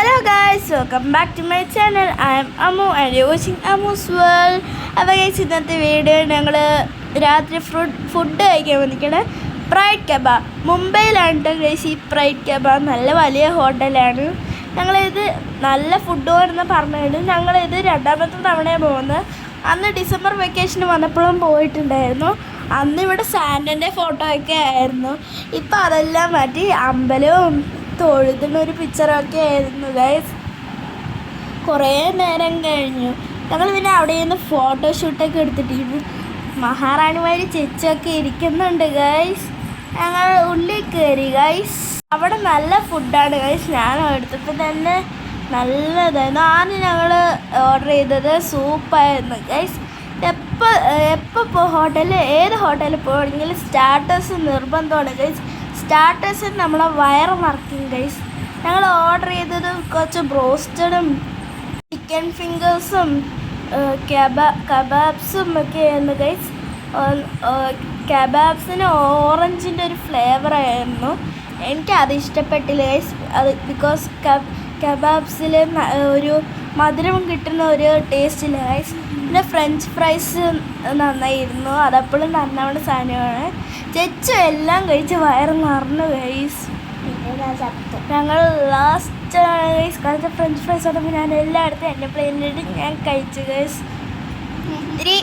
Hello guys, welcome back to my channel. I am Amu and you're watching Amu's World. അപ്പോൾ guys ഇന്നത്തെ video ഞങ്ങൾ രാത്രി food കഴിക്കാൻ വന്നിരിക്കണേ pride kebab. മുംബൈയിലാണ് guys ഈ pride kebab. നല്ല വലിയ ഹോട്ടലാണ്. ഞങ്ങളിത് നല്ല ഫുഡ് എന്ന് പറഞ്ഞിട്ട് ഞങ്ങളിത് രണ്ടാമത്തെ തവണയാണ് പോകുന്നത്. അന്ന് ഡിസംബർ വെക്കേഷന് വന്നപ്പോഴും പോയിട്ടുണ്ടായിരുന്നു. അന്ന് ഇവിടെ സാൻഡൻ്റെ ഫോട്ടോ ഒക്കെ ആയിരുന്നു. ഇപ്പം അതെല്ലാം മാറ്റി അമ്പലവും തൊഴുതിനൊരു പിക്ചറൊക്കെ ആയിരുന്നു ഗൈസ്. കുറേ നേരം കഴിഞ്ഞു. ഞങ്ങൾ പിന്നെ അവിടെ നിന്ന് ഫോട്ടോഷൂട്ടൊക്കെ എടുത്തിട്ടിരുന്നു. മഹാറാണിമാർ ചേച്ചിയൊക്കെ ഇരിക്കുന്നുണ്ട് ഗൈസ്. ഞങ്ങൾ ഉള്ളിൽ കയറി ഗൈസ്. അവിടെ നല്ല ഫുഡാണ് ഗൈസ്. ഞാൻ എടുത്തപ്പോൾ തന്നെ നല്ലതായിരുന്നു. ആദ്യം ഞങ്ങൾ ഓർഡർ ചെയ്തത് സൂപ്പായിരുന്നു ഗൈസ്. എപ്പോൾ ഏത് ഹോട്ടലിൽ പോകണമെങ്കിലും സ്റ്റാർട്ടേഴ്സ് നിർബന്ധമാണ് ഗൈസ്. സ്റ്റാർട്ടേഴ്സിന് നമ്മളെ വയറ് നിറയ്ക്കും ഗൈസ്. ഞങ്ങൾ ഓർഡർ ചെയ്തത് കുറച്ച് ബ്രോസ്റ്റഡും ചിക്കൻ ഫിംഗേഴ്സും കബാബ്സും ഒക്കെ ആയിരുന്നു ഗൈസ്. കബാബ്സിന് ഓറഞ്ചിൻ്റെ ഒരു ഫ്ലേവറായിരുന്നു. എനിക്കത് ഇഷ്ടപ്പെട്ടില്ല ഗൈസ്. അത് ബിക്കോസ് കബാബ്സിൽ ഒരു മധുരം കിട്ടുന്ന ഒരു ടേസ്റ്റില്ല ഗൈസ്. പിന്നെ ഫ്രഞ്ച് ഫ്രൈസ് നന്നായിരുന്നു. അതെപ്പോഴും നന്നാവുന്ന സാധനമാണ്. ചെച്ചു എല്ലാം കഴിച്ച് വയറ് നിറഞ്ഞു ഗൈസ്. ഞങ്ങൾ ലാസ്റ്റ് ഗൈസ് കഴിച്ച ഫ്രഞ്ച് ഫ്രൈസ് ആണെങ്കിൽ ഞാൻ എല്ലായിടത്തും എൻ്റെ പ്ലേറ്റിലിട്ട് ഞാൻ കഴിച്ചു ഗൈസ്. ഇത്തിരി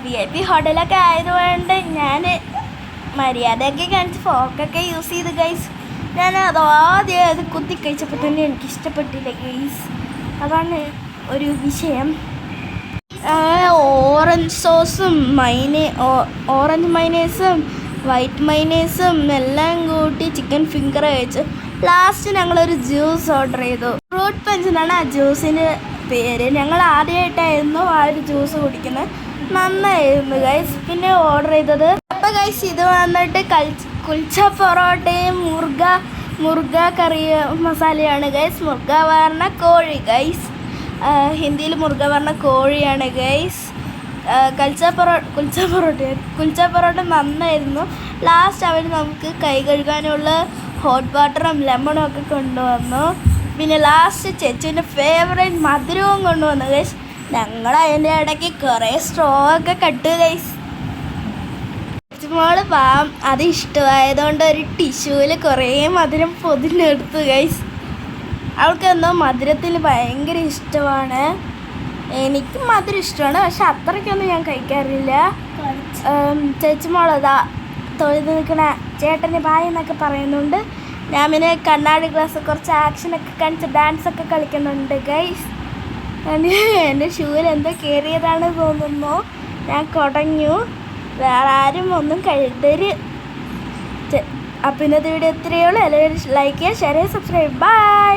VIP ഹോട്ടലൊക്കെ ആയതുകൊണ്ട് ഞാൻ മര്യാദയൊക്കെ കാണിച്ച് ഫോക്കൊക്കെ യൂസ് ചെയ്ത് ഗൈസ്. ഞാൻ അത് ആദ്യം അത് കുത്തി കഴിച്ചപ്പോൾ തന്നെ എനിക്ക് ഇഷ്ടപ്പെട്ടില്ല ഗൈസ്. അതാണ് ഒരു വിഷയം. ഓറഞ്ച് സോസും ഓറഞ്ച് മൈനേഴ്സും വൈറ്റ് മൈനേഴ്സും എല്ലാം കൂട്ടി ചിക്കൻ ഫിംഗർ കഴിച്ചു. ലാസ്റ്റ് ഞങ്ങളൊരു ജ്യൂസ് ഓർഡർ ചെയ്തു. ഫ്രൂട്ട് പഞ്ച് എന്നാണ് ആ ജ്യൂസിൻ്റെ പേര്. ഞങ്ങൾ ആദ്യമായിട്ടായിരുന്നു ആ ഒരു ജ്യൂസ് കുടിക്കുന്നത്. നന്നായിരുന്നു ഗൈസ്. പിന്നെ ഓർഡർ ചെയ്തത് അപ്പോൾ ഗൈസ് ഇത് വന്നിട്ട് കുൽച്ച പൊറോട്ടയും മുർഗ കറി മസാലയാണ് ഗൈസ്. മുർഗ പറഞ്ഞ കോഴി ഗൈസ്. ഹിന്ദിയിൽ മുർഗ പറഞ്ഞ കോഴിയാണ് ഗൈസ്. കുൽച്ച പൊറോട്ട നന്നായിരുന്നു. ലാസ്റ്റ് അവർ നമുക്ക് കൈ കഴുകാനുള്ള ഹോട്ട് വാട്ടറും ലെമണും ഒക്കെ കൊണ്ടുവന്നു. പിന്നെ ലാസ്റ്റ് ചേച്ചുവിൻ്റെ ഫേവറേറ്റ് മധുരവും കൊണ്ടുവന്നു ഗൈസ്. ഞങ്ങൾ അതിൻ്റെ ഇടയ്ക്ക് കുറേ സ്ട്രോ ഒക്കെ കട്ടു ഗൈസ്. ചേച്ചുമോള് പാവം അത് ഇഷ്ടമായതുകൊണ്ട് ഒരു ടിഷ്യൂവിൽ കുറേ മധുരം പൊതിഞ്ഞെടുത്തു ഗൈസ്. അവൾക്ക് എന്തോ മധുരത്തിൽ ഭയങ്കര ഇഷ്ടമാണ്. എനിക്കും മധുരം ഇഷ്ടമാണ്, പക്ഷെ അത്രയ്ക്കൊന്നും ഞാൻ കഴിക്കാറില്ല. ചേച്ചിമോളതാ തൊഴുത് നിൽക്കണ ചേട്ടന് ബായ് എന്നൊക്കെ പറയുന്നുണ്ട്. ഞാൻ പിന്നെ കണ്ണാടി ഗ്ലാസ് കുറച്ച് ആക്ഷനൊക്കെ കാണിച്ച് ഡാൻസൊക്കെ കളിക്കുന്നുണ്ട് ഗൈസ്. എൻ്റെ ഷൂവിൽ എന്തോ കയറിയതാണ് തോന്നുന്നു. ഞാൻ കുടഞ്ഞു. വേറെ ആരും ഒന്നും കഴുതര്. അപ്പം ഇന്നത്തെ വീഡിയോ ഇത്രയേ ഉള്ളൂ. എല്ലാവരും ലൈക്ക് ചെയ്യുക, ഷെയർ ചെയ്യുക, സബ്സ്ക്രൈബ്. ബൈ.